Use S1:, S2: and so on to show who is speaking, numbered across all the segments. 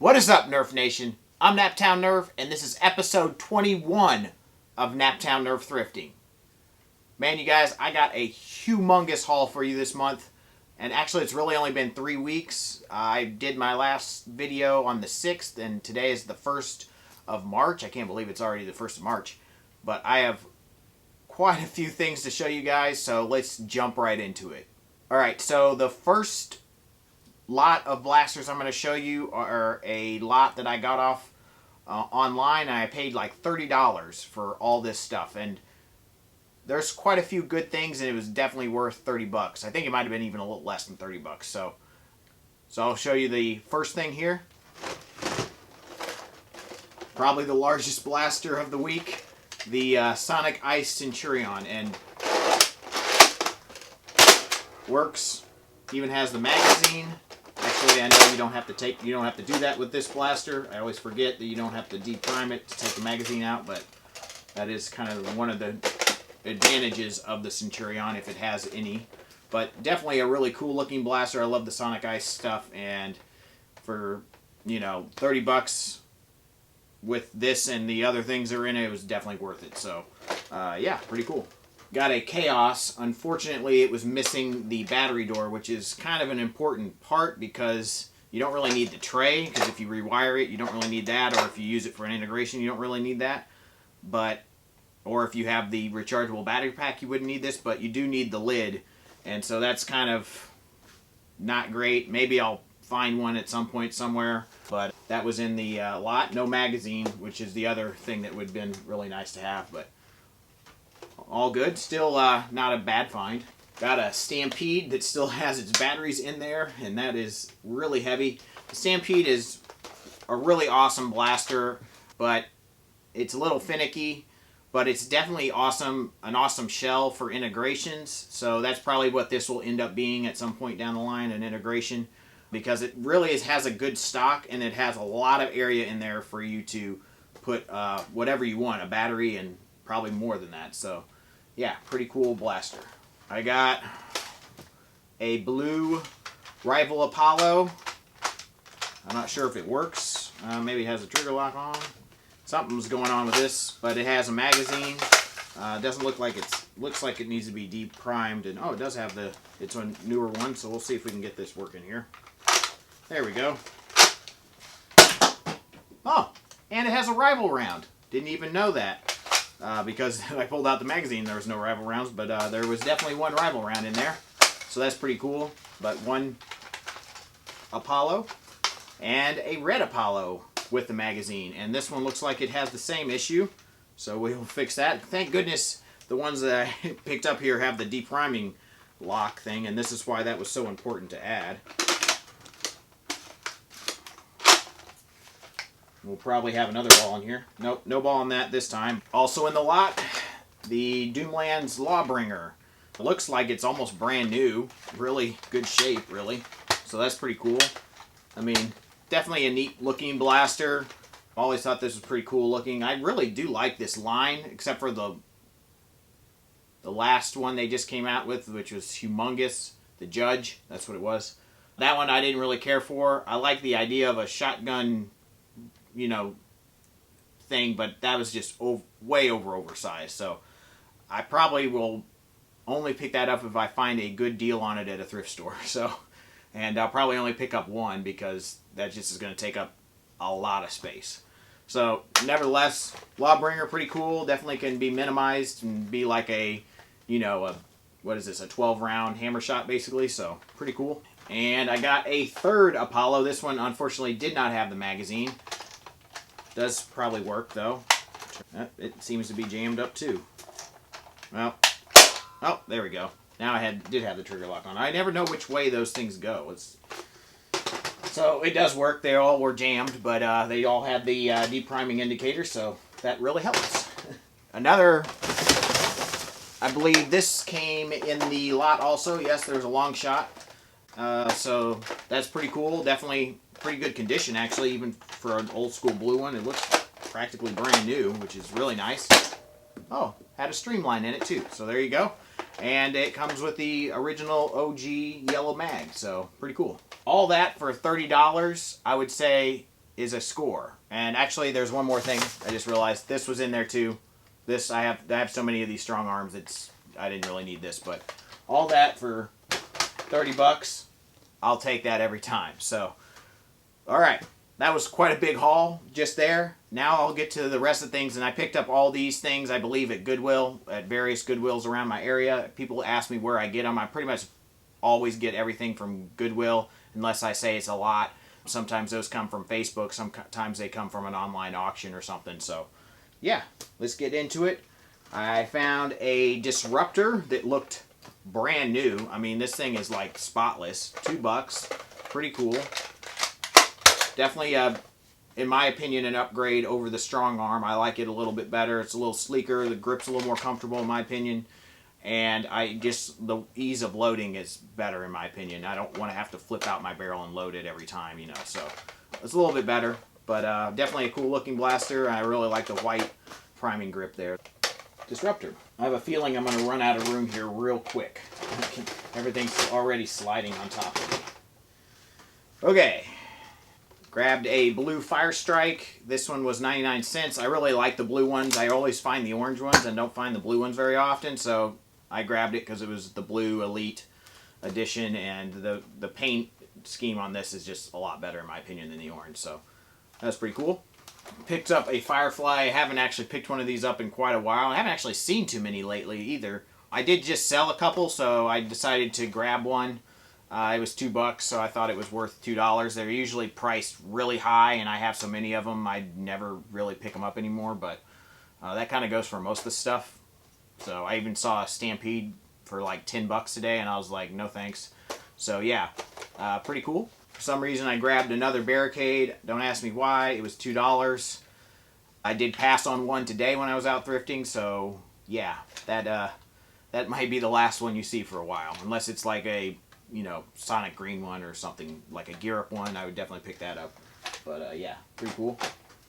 S1: What is up, Nerf Nation? I'm Naptown Nerf, and this is episode 21 of Naptown Nerf Thrifting. Man, you guys, I got a humongous haul for you this month. And actually, it's really only been 3 weeks. I did my last video on the 6th, and today is the 1st of March. I can't believe it's already the 1st of March. But I have quite a few things to show you guys, so let's jump right into it. Alright, so the first lot of blasters I'm going to show you are a lot that I got off online, and I paid like $30 for all this stuff. And there's quite a few good things, and it was definitely worth 30 bucks. I think it might have been even a little less than 30 bucks. So I'll show you the first thing here. Probably the largest blaster of the week, the Sonic Ice Centurion, and works. Even has the magazine. Actually, I know you don't have to do that with this blaster. I always forget that you don't have to deprime it to take the magazine out, but that is kind of one of the advantages of the Centurion, if it has any. But definitely a really cool looking blaster. I love the Sonic Ice stuff, and for 30 bucks with this and the other things that are in it, it was definitely worth it. So yeah, pretty cool. Got a Chaos. Unfortunately, it was missing the battery door, which is kind of an important part because you don't really need the tray, because if you rewire it, you don't really need that, or if you use it for an integration, you don't really need that. Or if you have the rechargeable battery pack, you wouldn't need this, but you do need the lid, and so that's kind of not great. Maybe I'll find one at some point somewhere, but that was in the lot. No magazine, which is the other thing that would have been really nice to have, but all good. Still not a bad find. Got a Stampede that still has its batteries in there, and that is really heavy. The Stampede is a really awesome blaster, but it's a little finicky. But it's definitely awesome, an awesome shell for integrations. So that's probably what this will end up being at some point down the line, an integration. Because it really has a good stock, and it has a lot of area in there for you to put whatever you want, a battery and probably more than that. So yeah, pretty cool blaster. I got a blue Rival Apollo. I'm not sure if it works. Maybe it has a trigger lock on. Something's going on with this, but it has a magazine. Doesn't look like looks like it needs to be deep primed, and oh, it does have it's a newer one, so we'll see if we can get this working here. There we go. Oh, and it has a Rival round. Didn't even know that because I pulled out the magazine. There was no Rival rounds, but there was definitely one Rival round in there, so that's pretty cool. But one Apollo and a red Apollo with the magazine, and this one looks like it has the same issue, so we'll fix that. Thank goodness the ones that I picked up here have the depriming lock thing, and this is why that was so important to add. We'll probably have another ball in here. Nope, no ball on that this time. Also in the lot, the Doomland's Lawbringer. It looks like it's almost brand new. Really good shape, really. So that's pretty cool. I mean, definitely a neat looking blaster. Always thought this was pretty cool looking. I really do like this line, except for the last one they just came out with, which was humongous. The Judge, that's what it was. That one I didn't really care for. I like the idea of a shotgun, thing, but that was just way oversized. So I probably will only pick that up if I find a good deal on it at a thrift store. So, and I'll probably only pick up one because that just is going to take up a lot of space. So, nevertheless, Lawbringer, pretty cool. Definitely can be minimized and be like a, what is this, a 12-round hammer shot, basically. So, pretty cool. And I got a third Apollo. This one, unfortunately, did not have the magazine. Does probably work, though. It seems to be jammed up, too. Well, oh, there we go. Now I did have the trigger lock on. I never know which way those things go. So it does work. They all were jammed, but they all had the depriming indicator, so that really helps. Another, I believe this came in the lot also. Yes, there's a long shot. So that's pretty cool. Definitely pretty good condition, actually, even for an old school blue one. It looks practically brand new, which is really nice. Oh, had a streamline in it too, so there you go. And it comes with the original OG yellow mag, so pretty cool. All that for $30. I would say is a score. And actually, there's one more thing. I just realized this was in there too. This I have so many of these strong arms. I didn't really need this, but all that for 30 bucks. I'll take that every time. So, all right. That was quite a big haul just there. Now I'll get to the rest of the things. And I picked up all these things, I believe, at Goodwill, at various Goodwills around my area. People ask me where I get them. I pretty much always get everything from Goodwill, unless I say it's a lot. Sometimes those come from Facebook. Sometimes they come from an online auction or something. So, yeah, let's get into it. I found a disruptor that looked brand new. I mean, this thing is like spotless. $2. Pretty cool. Definitely, in my opinion, an upgrade over the strong arm. I like it a little bit better. It's a little sleeker. The grip's a little more comfortable, in my opinion. And the ease of loading is better, in my opinion. I don't want to have to flip out my barrel and load it every time, you know. So it's a little bit better, but definitely a cool looking blaster. I really like the white priming grip there. Disruptor. I have a feeling I'm going to run out of room here real quick. Everything's already sliding on top of me. Okay. Grabbed a blue Fire Strike. This one was 99 cents. I really like the blue ones. I always find the orange ones and don't find the blue ones very often, so I grabbed it because it was the blue Elite edition, and the paint scheme on this is just a lot better, in my opinion, than the orange, so that's pretty cool. Picked up a Firefly. I haven't actually picked one of these up in quite a while. I haven't actually seen too many lately either. I did just sell a couple, so I decided to grab one. It was $2, so I thought it was worth $2. They're usually priced really high, and I have so many of them, I never really pick them up anymore, but that kind of goes for most of the stuff. So I even saw a Stampede for like $10 today, and I was like, no thanks. So yeah, pretty cool. For some reason, I grabbed another Barricade. Don't ask me why. It was $2. I did pass on one today when I was out thrifting, so yeah, that might be the last one you see for a while, unless it's like a Sonic Green one or something, like a Gear Up one. I would definitely pick that up. But yeah, pretty cool.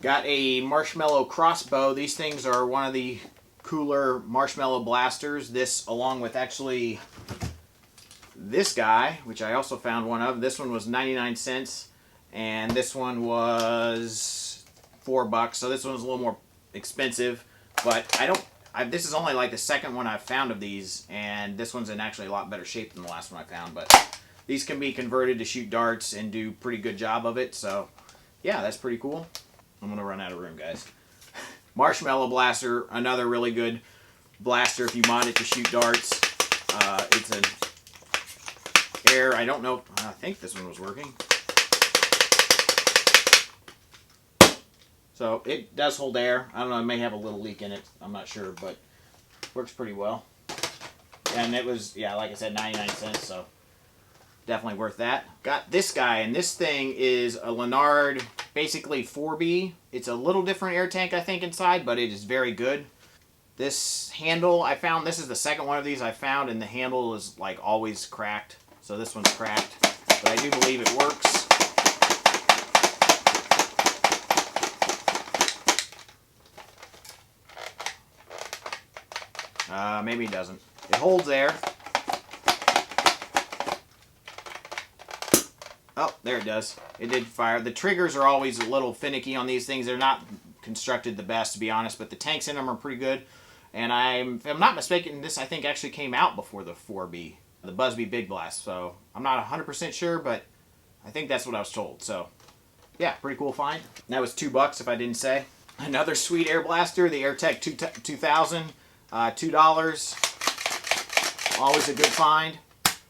S1: Got a Marshmallow crossbow. These things are one of the cooler Marshmallow blasters. This, along with actually this guy, which I also found one of. This one was 99 cents, and this one was $4. So this one was a little more expensive, but this is only like the second one I've found of these, and this one's in actually a lot better shape than the last one I found, but these can be converted to shoot darts and do a pretty good job of it, so yeah, that's pretty cool. I'm going to run out of room, guys. Marshmallow blaster, another really good blaster if you mod it to shoot darts. It's an air, I don't know, I think this one was working. So it does hold air. I don't know, it may have a little leak in it. I'm not sure, but works pretty well. And it was, yeah, like I said, 99 cents, so definitely worth that. Got this guy, and this thing is a Lennard, basically 4B. It's a little different air tank, I think, inside, but it is very good. This handle, I found, this is the second one of these I found, and the handle is like always cracked. So this one's cracked, but I do believe it works. Maybe it doesn't. It holds air. Oh, there it does. It did fire. The triggers are always a little finicky on these things. They're not constructed the best, to be honest, but the tanks in them are pretty good. And if I'm not mistaken, this I think actually came out before the 4B, the Busby Big Blast. So I'm not 100% sure, but I think that's what I was told. So yeah, pretty cool find. That was $2 if I didn't say. Another sweet air blaster, the AirTech 2000. $2. Always a good find.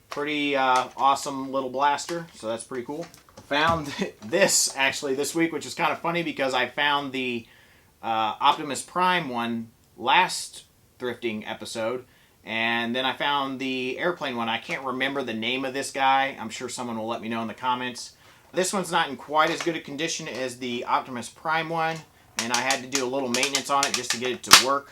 S1: Pretty awesome little blaster, so that's pretty cool. Found this actually this week, which is kind of funny because I found the Optimus Prime one last thrifting episode, and then I found the airplane one. I can't remember the name of this guy. I'm sure someone will let me know in the comments. This one's not in quite as good a condition as the Optimus Prime one, and I had to do a little maintenance on it just to get it to work,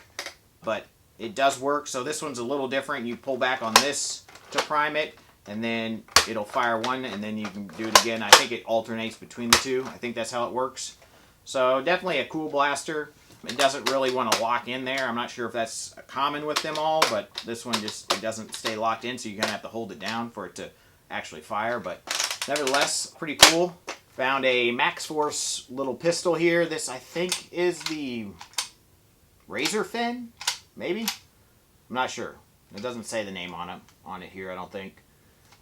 S1: but it does work. So this one's a little different. You pull back on this to prime it, and then it'll fire one, and then you can do it again. I think it alternates between the two. I think that's how it works. So definitely a cool blaster. It doesn't really want to lock in there. I'm not sure if that's common with them all, but this one just, it doesn't stay locked in, so you're going to have to hold it down for it to actually fire. But nevertheless, pretty cool. Found a Max Force little pistol here. This, I think, is the Razor Fin, maybe? I'm not sure. It doesn't say the name on it here, I don't think.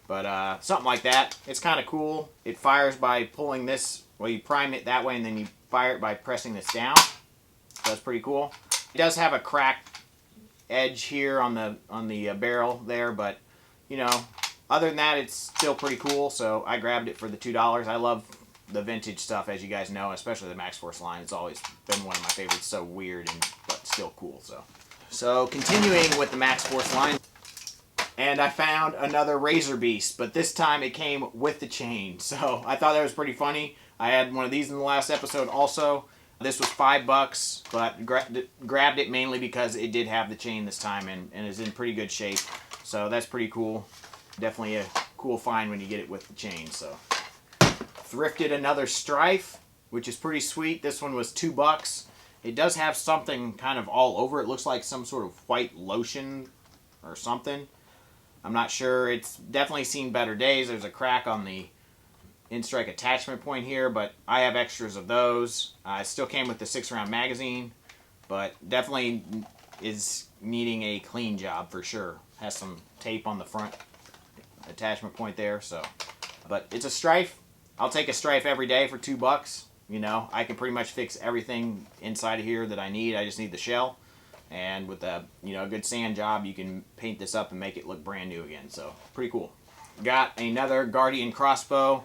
S1: But something like that. It's kind of cool. It fires by pulling this, well, you prime it that way, and then you fire it by pressing this down. So that's pretty cool. It does have a cracked edge here on the barrel there, but, you know, other than that, it's still pretty cool, so I grabbed it for the $2. I love the vintage stuff, as you guys know, especially the Max Force line. It's always been one of my favorites. So weird, but still cool. So continuing with the Max Force line, and I found another Razor Beast, but this time it came with the chain. So I thought that was pretty funny. I had one of these in the last episode also. This was $5, but grabbed it mainly because it did have the chain this time and is in pretty good shape. So that's pretty cool. Definitely a cool find when you get it with the chain. So thrifted another Strife, which is pretty sweet. This one was $2. It does have something kind of all over. It looks like some sort of white lotion or something. I'm not sure. It's definitely seen better days. There's a crack on the in-strike attachment point here, but I have extras of those. It still came with the 6-round magazine, but definitely is needing a clean job for sure. Has some tape on the front attachment point there, so. But it's a Strife. I'll take a Strife every day for $2. You know, I can pretty much fix everything inside of here that I need. I just need the shell. And with a, you know, a good sand job, you can paint this up and make it look brand new again. So, pretty cool. Got another Guardian crossbow.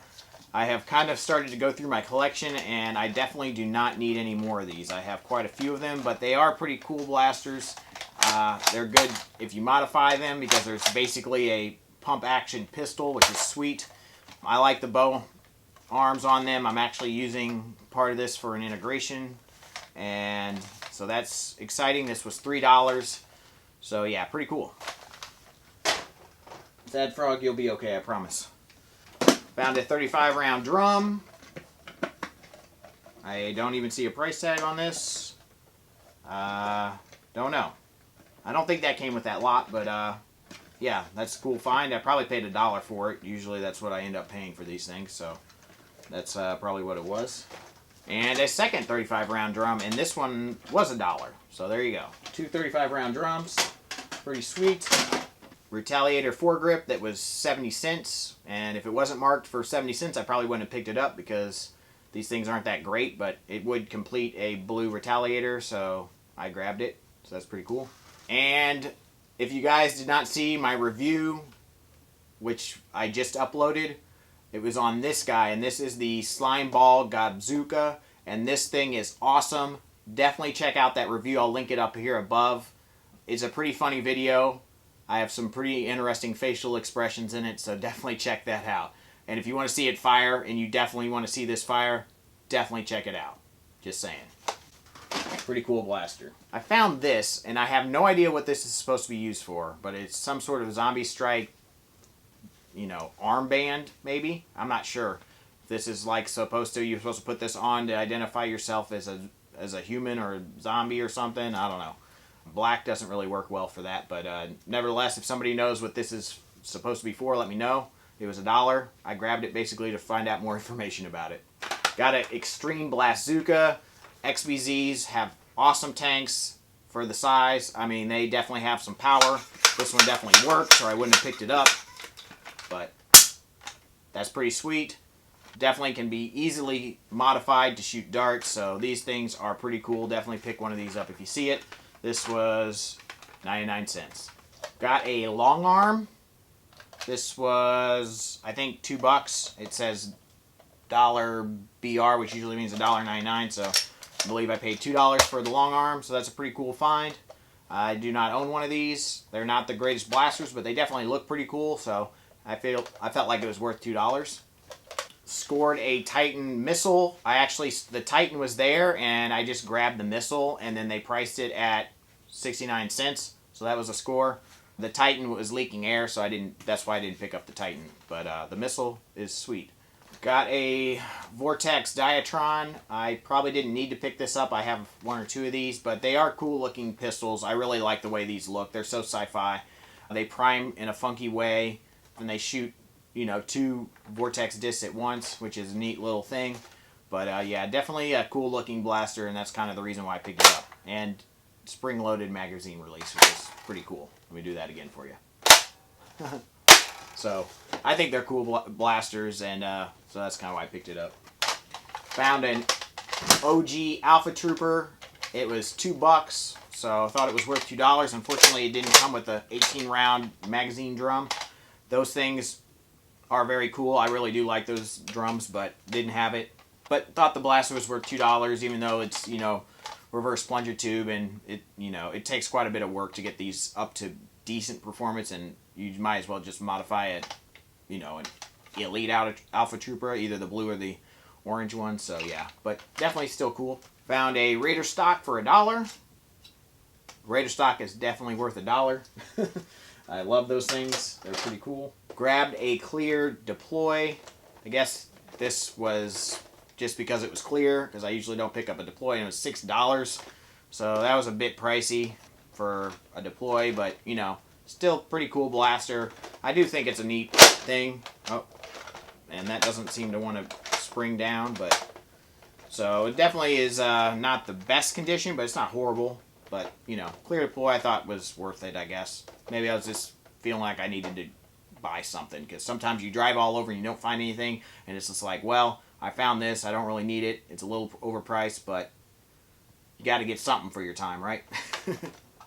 S1: I have kind of started to go through my collection, and I definitely do not need any more of these. I have quite a few of them, but they are pretty cool blasters. They're good if you modify them, because there's basically a pump action pistol, which is sweet. I like the bow arms on them. I'm actually using part of this for an integration, and so that's exciting. This was $3, so yeah, pretty cool. Sad Frog, you'll be okay, I promise. Found a 35-round drum. I don't even see a price tag on this. Don't know. I don't think that came with that lot, but yeah, that's a cool find. I probably paid $1 for it. Usually that's what I end up paying for these things, so that's probably what it was. And a second 35-round drum, and this one was $1. So there you go. 2 35-round drums. Pretty sweet. Retaliator foregrip that was 70 cents. And if it wasn't marked for 70 cents, I probably wouldn't have picked it up because these things aren't that great, but it would complete a blue Retaliator, so I grabbed it. So that's pretty cool. And if you guys did not see my review, which I just uploaded, it was on this guy, and this is the Slime Ball Gobzuka, and this thing is awesome. Definitely check out that review. I'll link it up here above. It's a pretty funny video. I have some pretty interesting facial expressions in it, so definitely check that out. And if you want to see it fire, and you definitely want to see this fire, definitely check it out. Just saying. Pretty cool blaster. I found this, and I have no idea what this is supposed to be used for, but it's some sort of zombie strike, you know, armband, maybe? I'm not sure. This is like you're supposed to put this on to identify yourself as a human or a zombie or something. I don't know. Black doesn't really work well for that, but nevertheless, if somebody knows what this is supposed to be for, let me know. It was $1. I grabbed it basically to find out more information about it. Got an Extreme Blastzuka. XBZs have awesome tanks for the size. I mean, they definitely have some power. This one definitely works, or I wouldn't have picked it up. But that's pretty sweet. Definitely can be easily modified to shoot darts, so these things are pretty cool. Definitely pick one of these up if you see it. This was 99 cents. Got a long arm. This was, I think, $2. It says $BR, which usually means $1.99, so I believe I paid $2 for the long arm, so that's a pretty cool find. I do not own one of these. They're not the greatest blasters, but they definitely look pretty cool, so I felt like it was worth $2. Scored a Titan missile. The Titan was there, and I just grabbed the missile, and then they priced it at 69 cents, so that was a score. The Titan was leaking air, so that's why I didn't pick up the Titan, but the missile is sweet. Got a Vortex Diatron. I probably didn't need to pick this up. I have 1 or 2 of these, but they are cool looking pistols. I really like the way these look. They're so sci-fi. They prime in a funky way, and they shoot you know, 2 vortex discs at once, which is a neat little thing. But yeah, definitely a cool looking blaster, and that's kind of the reason why I picked it up. And spring-loaded magazine release, which is pretty cool. Let me do that again for you. So I think they're cool blasters, and so that's kind of why I picked it up. Found an OG Alpha Trooper. It was $2, so I thought it was worth $2. Unfortunately, it didn't come with the 18-round magazine drum. Those things are very cool. I really do like those drums, but didn't have it. But thought the blaster was worth $2, even though it's, you know, reverse plunger tube, and it, you know, it takes quite a bit of work to get these up to decent performance, and you might as well just modify it, you know, an Elite Alpha Trooper, either the blue or the orange one. So yeah, but definitely still cool. Found a Raider stock for $1. Raider stock is definitely worth $1. I love those things. They're pretty cool. Grabbed a clear deploy. I guess this was just because it was clear, because I usually don't pick up a deploy, and it was $6. So that was a bit pricey for a deploy, but, you know, still pretty cool blaster. I do think it's a neat thing. Oh, and that doesn't seem to want to spring down, but so it definitely is not the best condition, but it's not horrible. But, you know, clear deploy I thought was worth it, I guess. Maybe I was just feeling like I needed to buy something, because sometimes you drive all over and you don't find anything, and it's just like, well, I found this, I don't really need it, it's a little overpriced, but you got to get something for your time, right?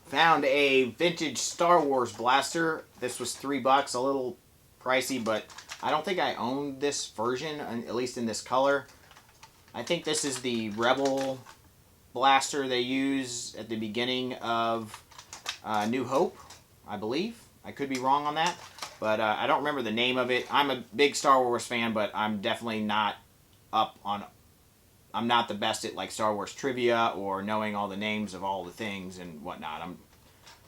S1: Found a vintage Star Wars blaster. This was $3, a little pricey, but I don't think I owned this version, at least in this color. I think this is the Rebel blaster they use at the beginning of New Hope, I believe. I could be wrong on that, but I don't remember the name of it. I'm a big Star Wars fan, but I'm definitely not up on... I'm not the best at like Star Wars trivia or knowing all the names of all the things and whatnot.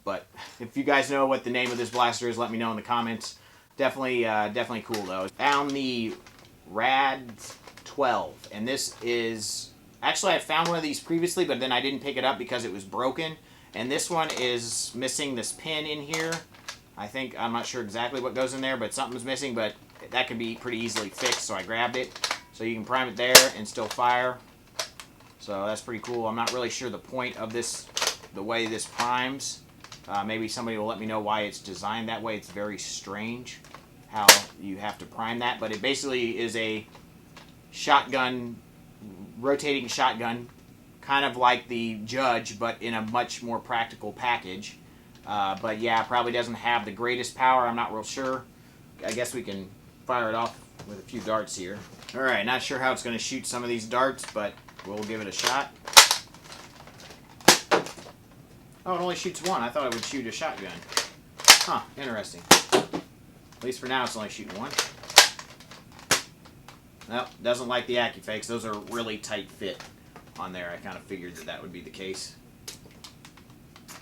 S1: But if you guys know what the name of this blaster is, let me know in the comments. Definitely cool though. Found the Rad 12, and this is actually, I found one of these previously, but then I didn't pick it up because it was broken. And this one is missing this pin in here. I'm not sure exactly what goes in there, but something's missing. But that can be pretty easily fixed, so I grabbed it. So you can prime it there and still fire. So that's pretty cool. I'm not really sure the point of this, the way this primes. Maybe somebody will let me know why it's designed that way. It's very strange how you have to prime that. But it basically is a shotgun, rotating shotgun, kind of like the Judge, but in a much more practical package. But yeah, probably doesn't have the greatest power. I'm not real sure. I guess we can fire it off with a few darts here. Alright, not sure how it's going to shoot some of these darts, but we'll give it a shot. Oh, it only shoots one. I thought it would shoot a shotgun. Huh, interesting. At least for now it's only shooting one. Nope, doesn't like the AccuFakes. Those are really tight fit on there. I kind of figured that would be the case.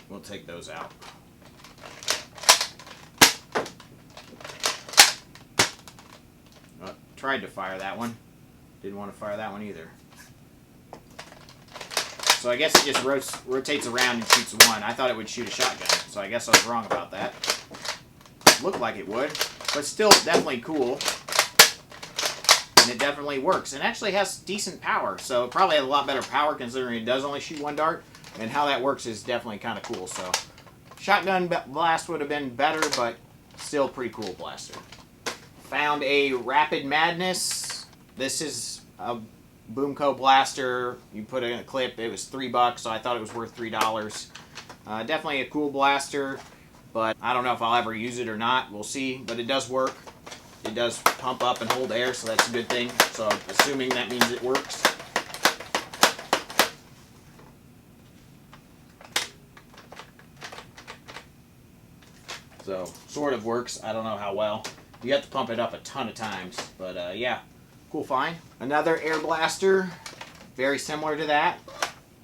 S1: We'll take those out. Tried to fire that one. Didn't want to fire that one either. So I guess it just rotates around and shoots one. I thought it would shoot a shotgun, so I guess I was wrong about that. It looked like it would, but still definitely cool. And it definitely works. And actually has decent power, so it probably has a lot better power considering it does only shoot one dart. And how that works is definitely kind of cool. So shotgun blast would have been better, but still pretty cool blaster. Found a Rapid Madness. This is a Boomco blaster. You put it in a clip. It was $3, so I thought it was worth $3. Definitely a cool blaster, but I don't know if I'll ever use it or not. We'll see, but it does work. It does pump up and hold air, so that's a good thing. So assuming that means it works. So sort of works. I don't know how well. You have to pump it up a ton of times, but yeah, cool find. Another air blaster, very similar to that,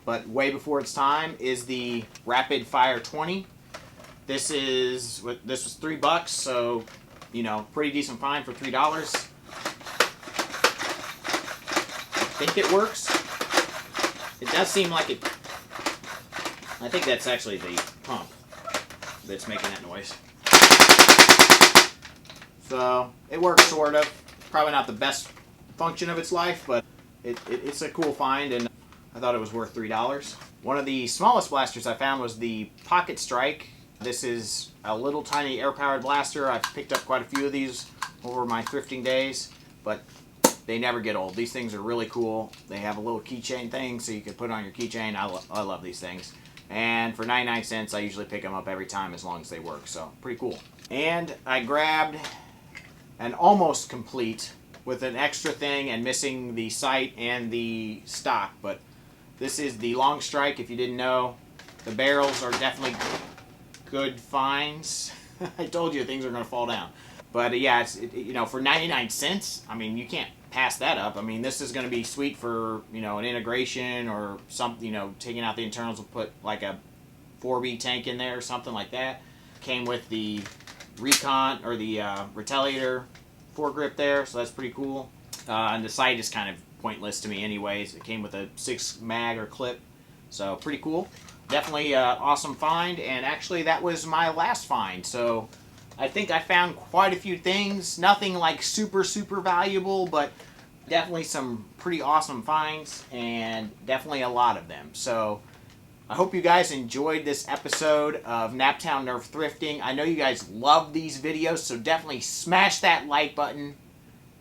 S1: but way before its time, is the Rapid Fire 20. This was $3, so you know, pretty decent find for $3. I think it works. It does seem like it. I think that's actually the pump that's making that noise. So it works sort of. Probably not the best function of its life, but it's a cool find, and I thought it was worth $3. One of the smallest blasters I found was the Pocket Strike. This is a little tiny air-powered blaster. I've picked up quite a few of these over my thrifting days, but they never get old. These things are really cool. They have a little keychain thing, so you can put it on your keychain. I love these things. And for 99 cents, I usually pick them up every time as long as they work, so pretty cool. And I grabbed an almost complete with an extra thing and missing the sight and the stock, but this is the Long Strike. If you didn't know, the barrels are definitely good finds. I told you things are going to fall down. But yeah, you know, for 99 cents, I mean, you can't pass that up. I mean, this is going to be sweet for, you know, an integration or something, you know, taking out the internals and put like a 4B tank in there or something like that. Came with the Recon or the Retaliator foregrip there, so that's pretty cool. And the sight is kind of pointless to me anyways. It came with a 6 mag or clip, so pretty cool. Definitely awesome find, and actually that was my last find. So I think I found quite a few things. Nothing like super valuable, but definitely some pretty awesome finds, and definitely a lot of them. So I hope you guys enjoyed this episode of Naptown Nerf Thrifting. I know you guys love these videos, so definitely smash that like button.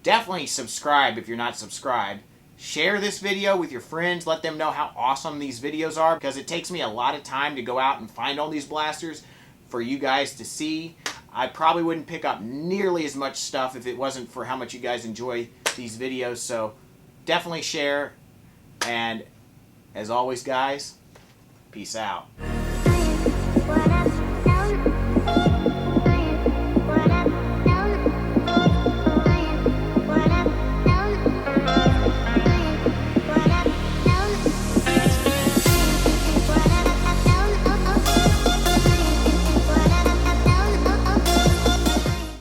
S1: Definitely subscribe if you're not subscribed. Share this video with your friends. Let them know how awesome these videos are, because it takes me a lot of time to go out and find all these blasters for you guys to see. I probably wouldn't pick up nearly as much stuff if it wasn't for how much you guys enjoy these videos. So definitely share. And as always, guys, peace out.